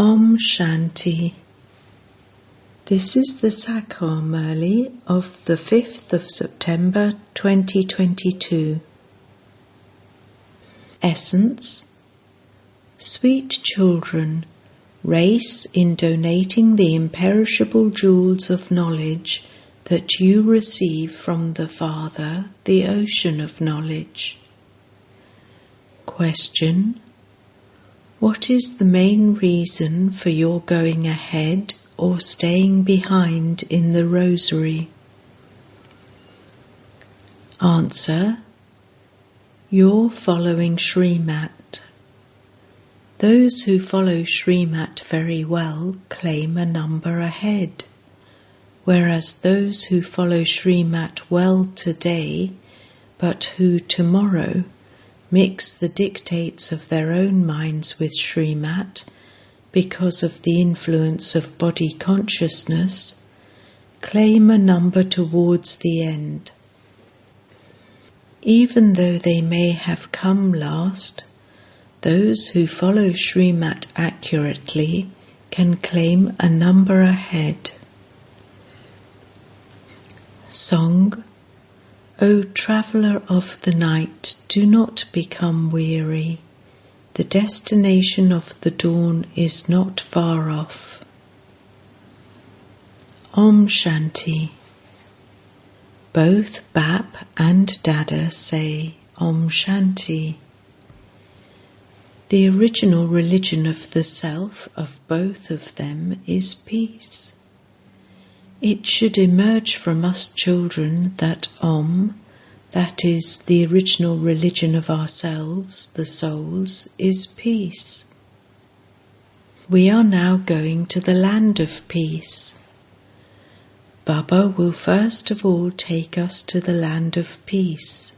Om Shanti. This is the Sakhar Murli of the 5th of September 2022. Essence. Sweet children, race in donating the imperishable jewels of knowledge that you receive from the Father, the ocean of knowledge. Question. What is the main reason for your going ahead or staying behind in the rosary? Answer. You're following Srimat. Those who follow Srimat very well claim a number ahead, whereas those who follow Srimat well today, but who tomorrow mix the dictates of their own minds with Srimat because of the influence of body consciousness, claim a number towards the end. Even though they may have come last, those who follow Srimat accurately can claim a number ahead. Song. O traveller of the night, do not become weary. The destination of the dawn is not far off. Om Shanti. Both Bap and Dada say Om Shanti. The original religion of the self of both of them is peace. It should emerge from us children that Om, that is the original religion of ourselves, the souls, is peace. We are now going to the land of peace. Baba will first of all take us to the land of peace.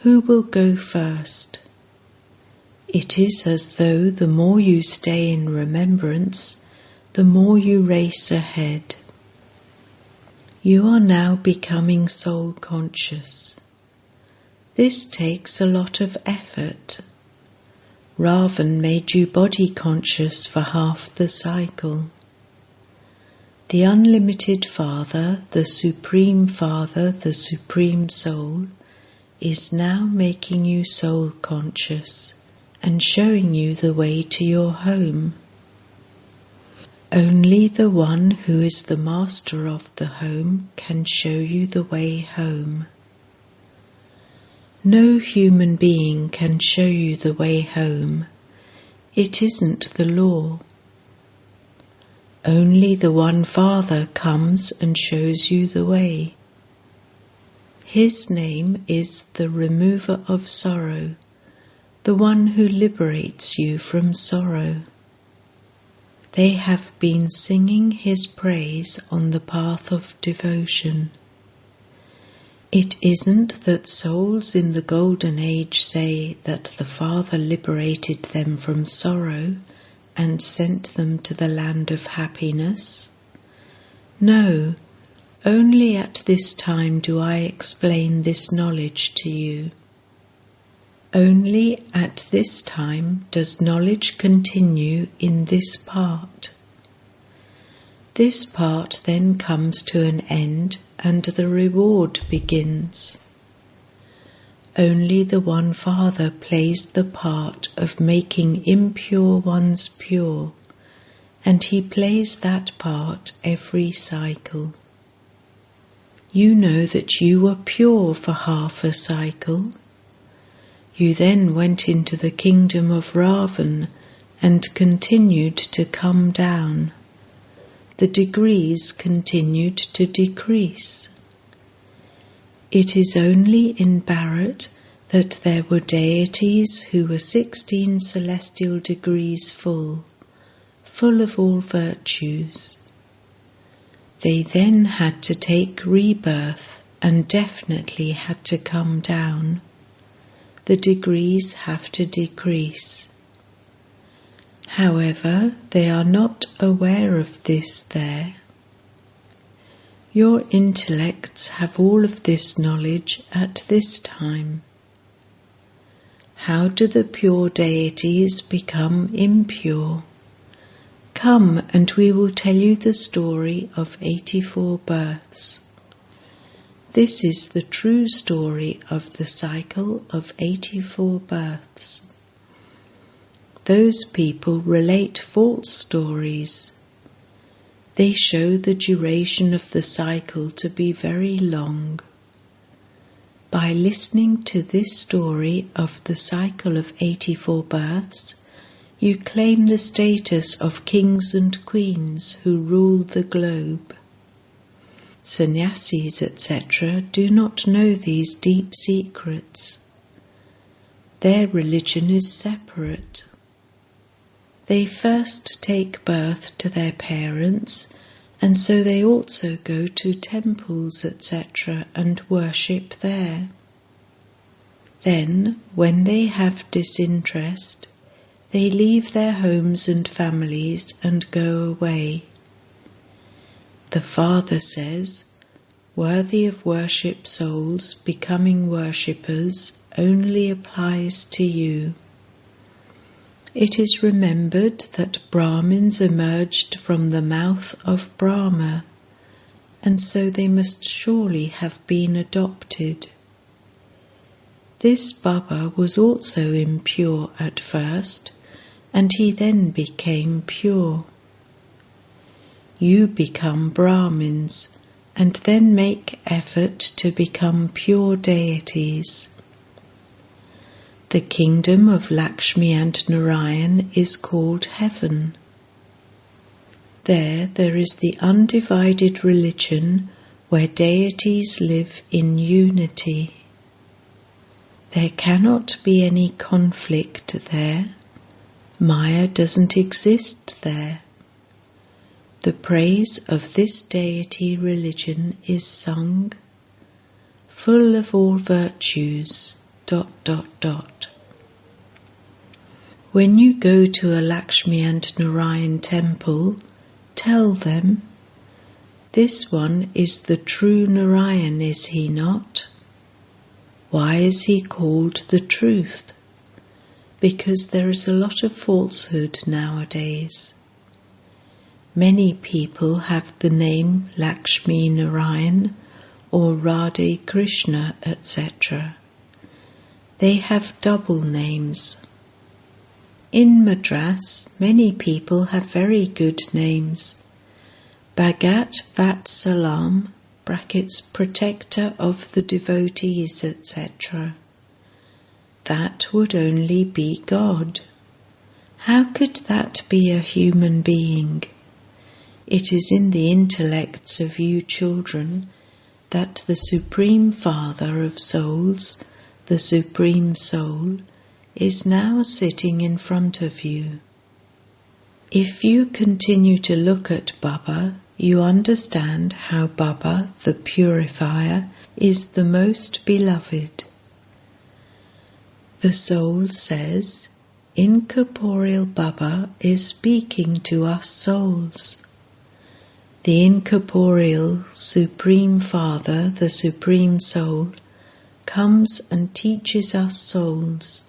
Who will go first? It is as though the more you stay in remembrance, the more you race ahead. You are now becoming soul conscious. This takes a lot of effort. Ravan made you body conscious for half the cycle. The unlimited Father, the Supreme Father, the Supreme Soul, is now making you soul conscious and showing you the way to your home. Only the one who is the master of the home can show you the way home. No human being can show you the way home. It isn't the law. Only the one Father comes and shows you the way. His name is the remover of sorrow, the one who liberates you from sorrow. They have been singing his praise on the path of devotion. It isn't that souls in the Golden Age say that the Father liberated them from sorrow and sent them to the land of happiness. No, only at this time do I explain this knowledge to you. Only at this time does knowledge continue in this part. This part then comes to an end and the reward begins. Only the one Father plays the part of making impure ones pure, and he plays that part every cycle. You know that you were pure for half a cycle. You then went into the kingdom of Ravan and continued to come down. The degrees continued to decrease. It is only in Bharat that there were deities who were 16 celestial degrees full of all virtues. They then had to take rebirth and definitely had to come down. The degrees have to decrease. However, they are not aware of this there. Your intellects have all of this knowledge at this time. How do the pure deities become impure? Come and we will tell you the story of 84 births. This is the true story of the cycle of 84 births. Those people relate false stories. They show the duration of the cycle to be very long. By listening to this story of the cycle of 84 births, you claim the status of kings and queens who rule the globe. Sannyasis, etc., do not know these deep secrets. Their religion is separate. They first take birth to their parents, and so they also go to temples, etc., and worship there. Then, when they have disinterest, they leave their homes and families and go away. The Father says, worthy of worship souls becoming worshippers only applies to you. It is remembered that Brahmins emerged from the mouth of Brahma, and so they must surely have been adopted. This Baba was also impure at first, and he then became pure. You become Brahmins, and then make effort to become pure deities. The kingdom of Lakshmi and Narayan is called heaven. There is the undivided religion where deities live in unity. There cannot be any conflict there. Maya doesn't exist there. The praise of this deity religion is sung, full of all virtues, ... When you go to a Lakshmi and Narayan temple, tell them, this one is the true Narayan, is he not? Why is he called the truth? Because there is a lot of falsehood nowadays. Many people have the name Lakshmi Narayan or Radhe Krishna, etc. They have double names. In Madras, many people have very good names. Bhagat Vatsalam, brackets, protector of the devotees, etc. That would only be God. How could that be a human being? It is in the intellects of you children that the Supreme Father of souls, the Supreme Soul, is now sitting in front of you. If you continue to look at Baba, you understand how Baba, the Purifier, is the most beloved. The Soul says, incorporeal Baba is speaking to us souls. The incorporeal Supreme Father, the Supreme Soul, comes and teaches us souls.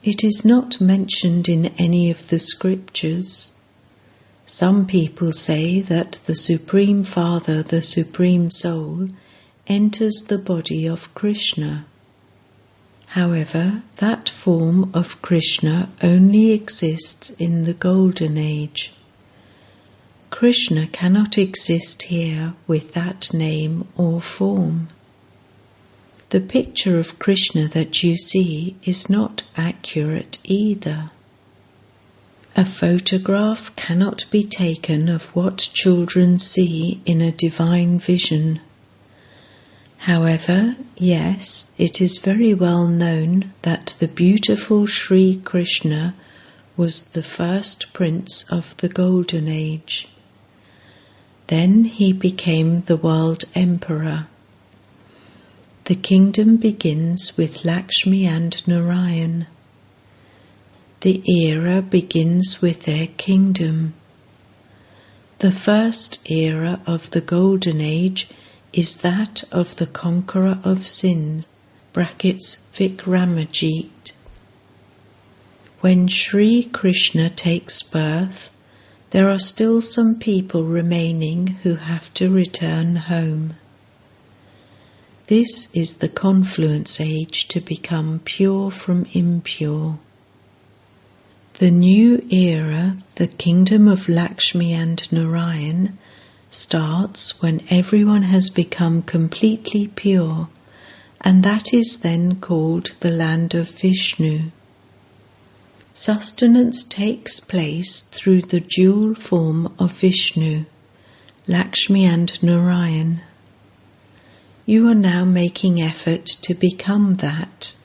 It is not mentioned in any of the scriptures. Some people say that the Supreme Father, the Supreme Soul, enters the body of Krishna. However, that form of Krishna only exists in the Golden Age. Krishna cannot exist here with that name or form. The picture of Krishna that you see is not accurate either. A photograph cannot be taken of what children see in a divine vision. However, yes, it is very well known that the beautiful Sri Krishna was the first prince of the Golden Age. Then he became the world emperor. The kingdom begins with Lakshmi and Narayan. The era begins with their kingdom. The first era of the Golden Age is that of the conqueror of sins, brackets Vikramajit. When Sri Krishna takes birth, there are still some people remaining who have to return home. This is the confluence age to become pure from impure. The new era, the kingdom of Lakshmi and Narayan, starts when everyone has become completely pure, and that is then called the land of Vishnu. Sustenance takes place through the dual form of Vishnu, Lakshmi and Narayan. You are now making effort to become that.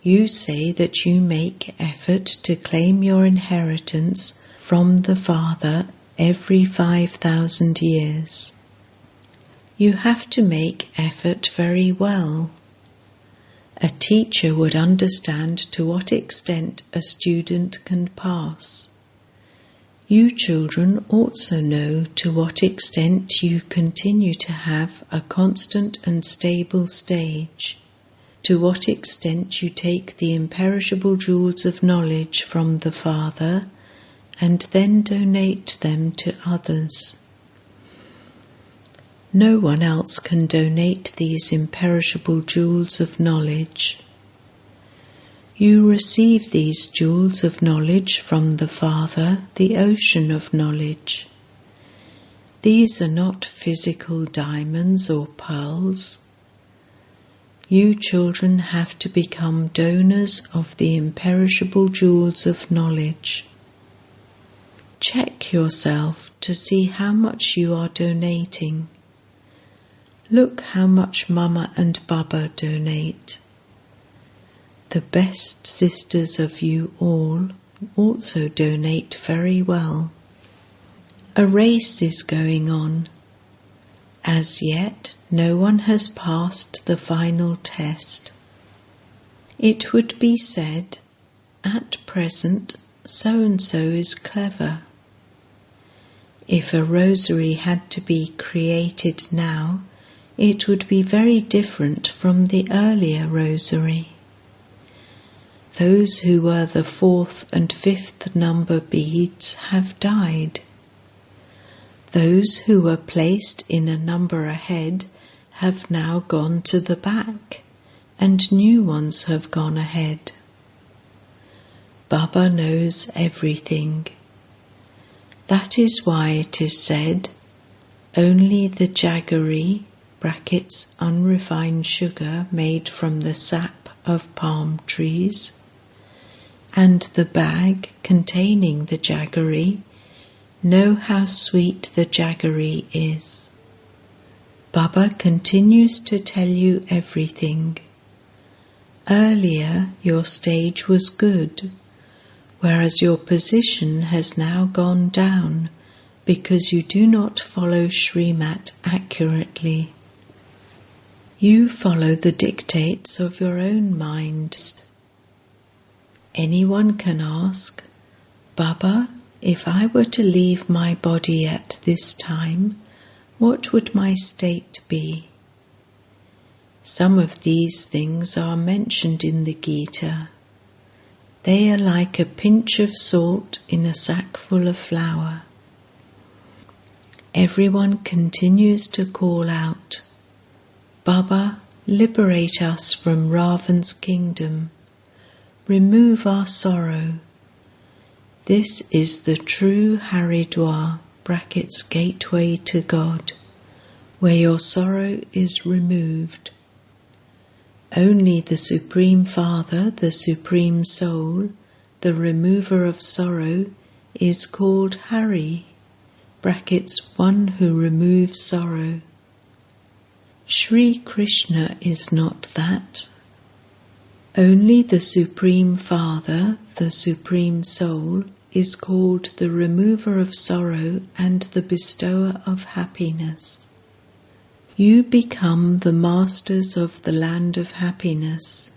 You say that you make effort to claim your inheritance from the Father every 5,000 years. You have to make effort very well. A teacher would understand to what extent a student can pass. You children also know to what extent you continue to have a constant and stable stage, to what extent you take the imperishable jewels of knowledge from the Father and then donate them to others. No one else can donate these imperishable jewels of knowledge. You receive these jewels of knowledge from the Father, the ocean of knowledge. These are not physical diamonds or pearls. You children have to become donors of the imperishable jewels of knowledge. Check yourself to see how much you are donating. Look how much Mama and Baba donate. The best sisters of you all also donate very well. A race is going on. As yet, no one has passed the final test. It would be said, at present, so-and-so is clever. If a rosary had to be created now, it would be very different from the earlier rosary. Those who were the 4th and 5th number beads have died. Those who were placed in a number ahead have now gone to the back, and new ones have gone ahead. Baba knows everything. That is why it is said, only the jaggery (unrefined sugar made from the sap of palm trees) and the bag containing the jaggery know how sweet the jaggery is. Baba continues to tell you everything. Earlier your stage was good, whereas your position has now gone down because you do not follow Srimat accurately. You follow the dictates of your own mind. Anyone can ask, Baba, if I were to leave my body at this time, what would my state be? Some of these things are mentioned in the Gita. They are like a pinch of salt in a sack full of flour. Everyone continues to call out, Baba, liberate us from Ravan's kingdom. Remove our sorrow. This is the true Haridwar (gateway to God), where your sorrow is removed. Only the Supreme Father, the Supreme Soul, the remover of sorrow, is called Hari (one who removes sorrow). Sri Krishna is not that. Only the Supreme Father, the Supreme Soul, is called the remover of sorrow and the bestower of happiness. You become the masters of the land of happiness.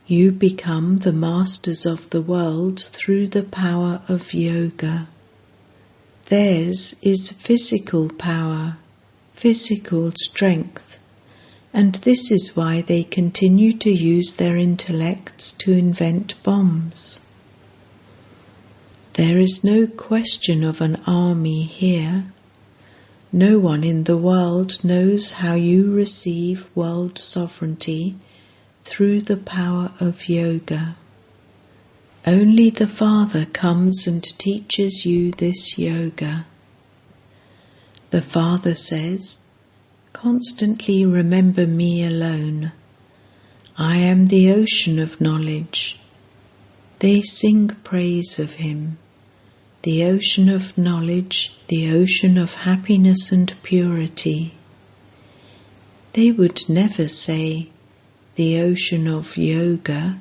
You become the masters of the world through the power of yoga. Theirs is physical power, physical strength, And this is why they continue to use their intellects to invent bombs. There is no question of an army here. No one in the world knows how you receive world sovereignty through the power of yoga. Only the Father comes and teaches you this yoga. The Father says, "Constantly remember me alone. I am the ocean of knowledge." They sing praise of Him, the ocean of knowledge, the ocean of happiness and purity. They would never say, the ocean of yoga.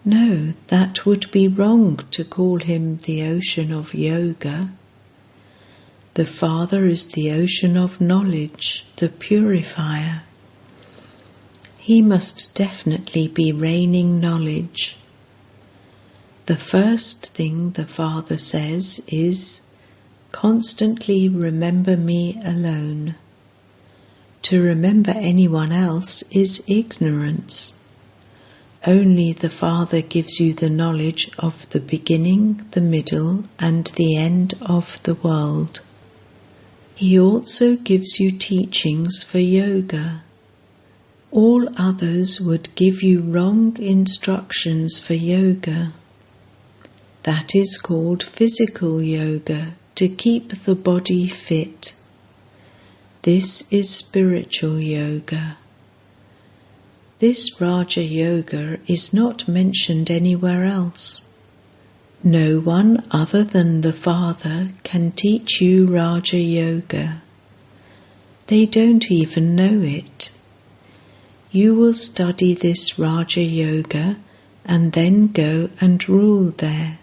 No, that would be wrong to call Him the ocean of yoga. The Father is the ocean of knowledge, the purifier. He must definitely be raining knowledge. The first thing the Father says is, "Constantly remember me alone." To remember anyone else is ignorance. Only the Father gives you the knowledge of the beginning, the middle, and the end of the world. He also gives you teachings for yoga. All others would give you wrong instructions for yoga. That is called physical yoga, to keep the body fit. This is spiritual yoga. This Raja Yoga is not mentioned anywhere else. No one other than the Father can teach you Raja Yoga. They don't even know it. You will study this Raja Yoga and then go and rule there.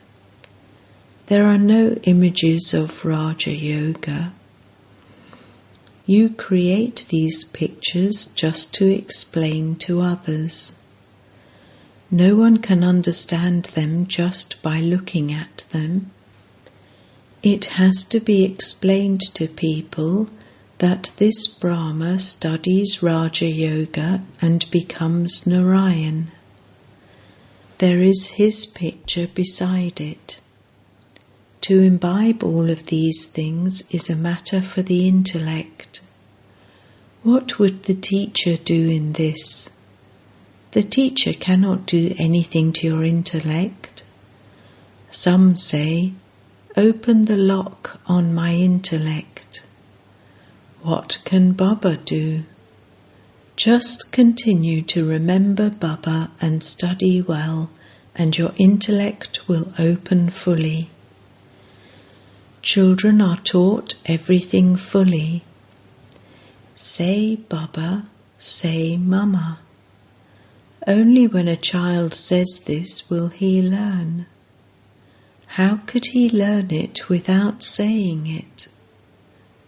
There are no images of Raja Yoga. You create these pictures just to explain to others. No one can understand them just by looking at them. It has to be explained to people that this Brahma studies Raja Yoga and becomes Narayan. There is his picture beside it. To imbibe all of these things is a matter for the intellect. What would the teacher do in this? The teacher cannot do anything to your intellect. Some say, "Open the lock on my intellect." What can Baba do? Just continue to remember Baba and study well, and your intellect will open fully. Children are taught everything fully. Say Baba, say Mama. Only when a child says this will he learn. How could he learn it without saying it?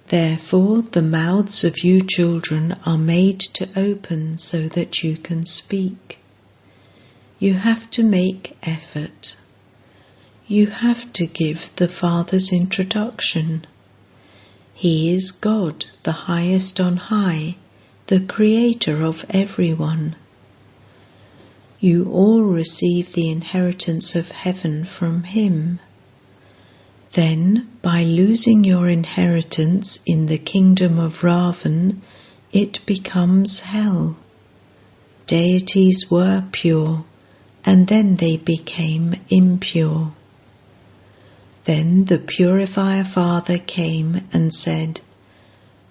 Therefore, the mouths of you children are made to open so that you can speak. You have to make effort. You have to give the Father's introduction. He is God, the highest on high, the creator of everyone. You all receive the inheritance of heaven from Him. Then, by losing your inheritance in the kingdom of Ravan, it becomes hell. Deities were pure, and then they became impure. Then the Purifier Father came and said,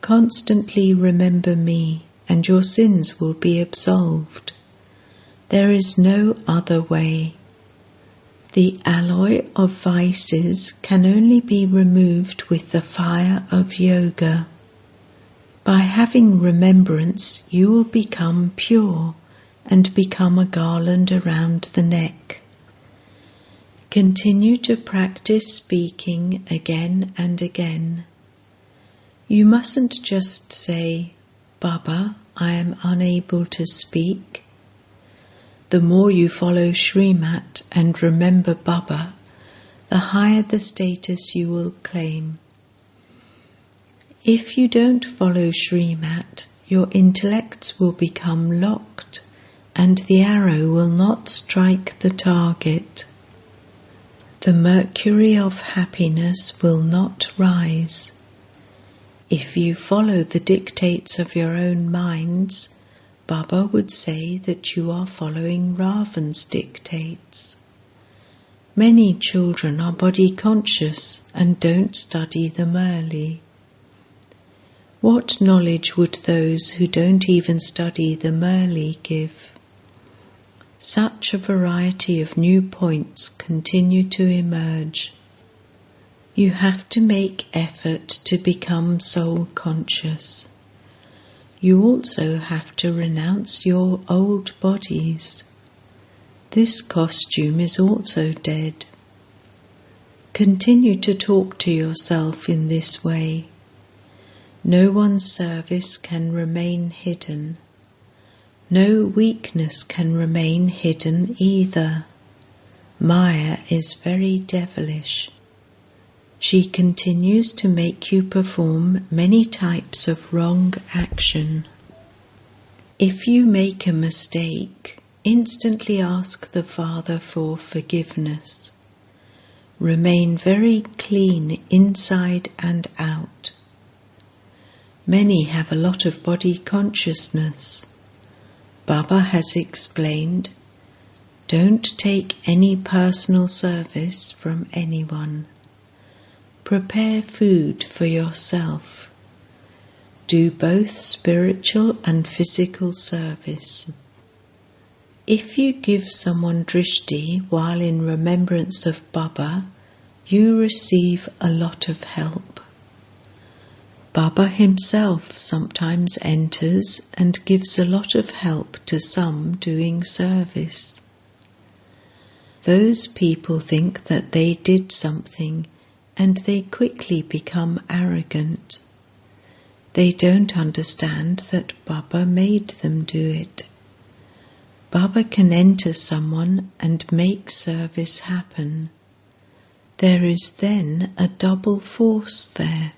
"Constantly remember me, and your sins will be absolved. There is no other way. The alloy of vices can only be removed with the fire of yoga. By having remembrance, you will become pure and become a garland around the neck. Continue to practice speaking again and again. You mustn't just say, 'Baba, I am unable to speak.' The more you follow Srimat and remember Baba, the higher the status you will claim. If you don't follow Srimat, your intellects will become locked and the arrow will not strike the target. The mercury of happiness will not rise. If you follow the dictates of your own minds, Baba would say that you are following Ravan's dictates. Many children are body conscious and don't study the Murli. What knowledge would those who don't even study the Murli give? Such a variety of new points continue to emerge. You have to make effort to become soul conscious. You also have to renounce your old bodies. This costume is also dead. Continue to talk to yourself in this way. No one's service can remain hidden. No weakness can remain hidden either. Maya is very devilish. She continues to make you perform many types of wrong action. If you make a mistake, instantly ask the Father for forgiveness. Remain very clean inside and out. Many have a lot of body consciousness. Baba has explained, don't take any personal service from anyone. Prepare food for yourself. Do both spiritual and physical service. If you give someone drishti while in remembrance of Baba, you receive a lot of help. Baba himself sometimes enters and gives a lot of help to some doing service. Those people think that they did something and they quickly become arrogant. They don't understand that Baba made them do it. Baba can enter someone and make service happen. There is then a double force there.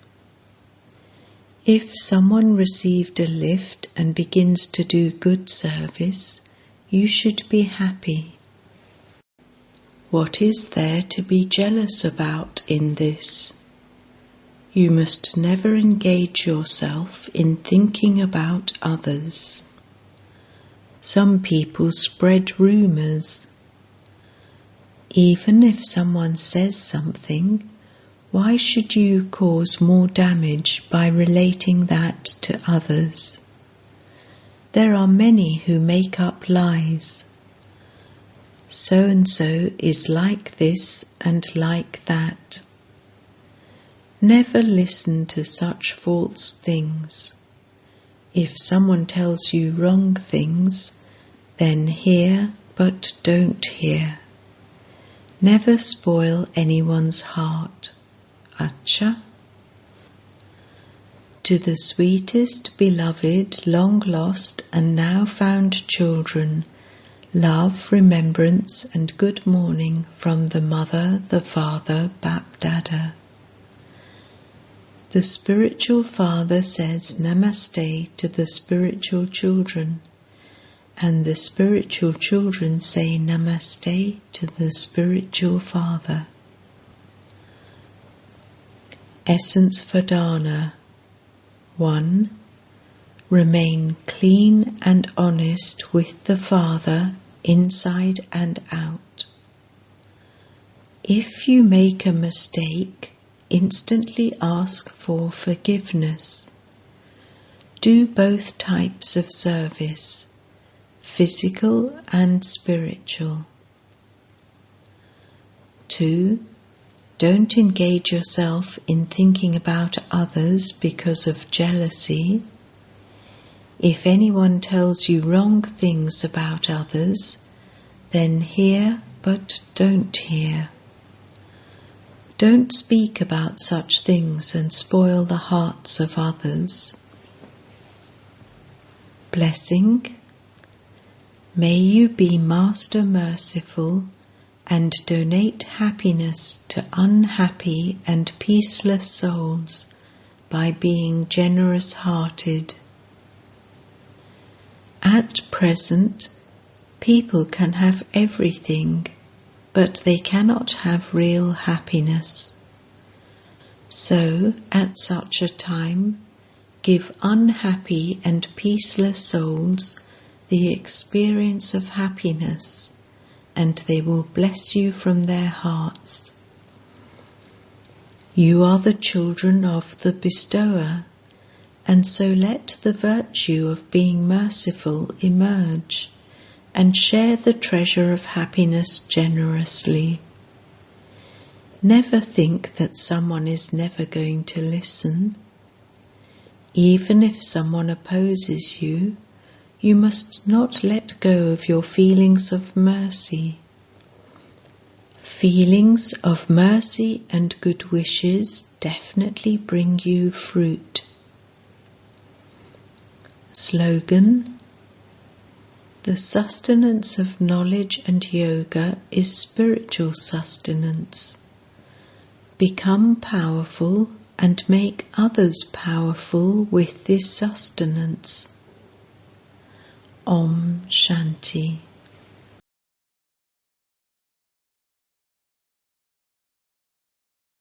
If someone received a lift and begins to do good service, you should be happy. What is there to be jealous about in this? You must never engage yourself in thinking about others. Some people spread rumors. Even if someone says something, why should you cause more damage by relating that to others? There are many who make up lies. So-and-so is like this and like that. Never listen to such false things. If someone tells you wrong things, then hear but don't hear. Never spoil anyone's heart. Acha. To the sweetest, beloved, long lost and now found children, love, remembrance and good morning from the Mother, the Father, Bap-Dada. The spiritual father says Namaste to the spiritual children, and the spiritual children say Namaste to the spiritual father. Essence for Dharna. 1. Remain clean and honest with the Father inside and out. If you make a mistake, instantly ask for forgiveness. Do both types of service, physical and spiritual. 2. Don't engage yourself in thinking about others because of jealousy. If anyone tells you wrong things about others, then hear but don't hear. Don't speak about such things and spoil the hearts of others. Blessing. May you be Master Merciful and donate happiness to unhappy and peaceless souls by being generous-hearted. At present, people can have everything, but they cannot have real happiness. So, at such a time, give unhappy and peaceless souls the experience of happiness, and they will bless you from their hearts. You are the children of the bestower, and so let the virtue of being merciful emerge, and share the treasure of happiness generously. Never think that someone is never going to listen. Even if someone opposes you, you must not let go of your feelings of mercy. Feelings of mercy and good wishes definitely bring you fruit. Slogan: the sustenance of knowledge and yoga is spiritual sustenance. Become powerful and make others powerful with this sustenance. Om Shanti.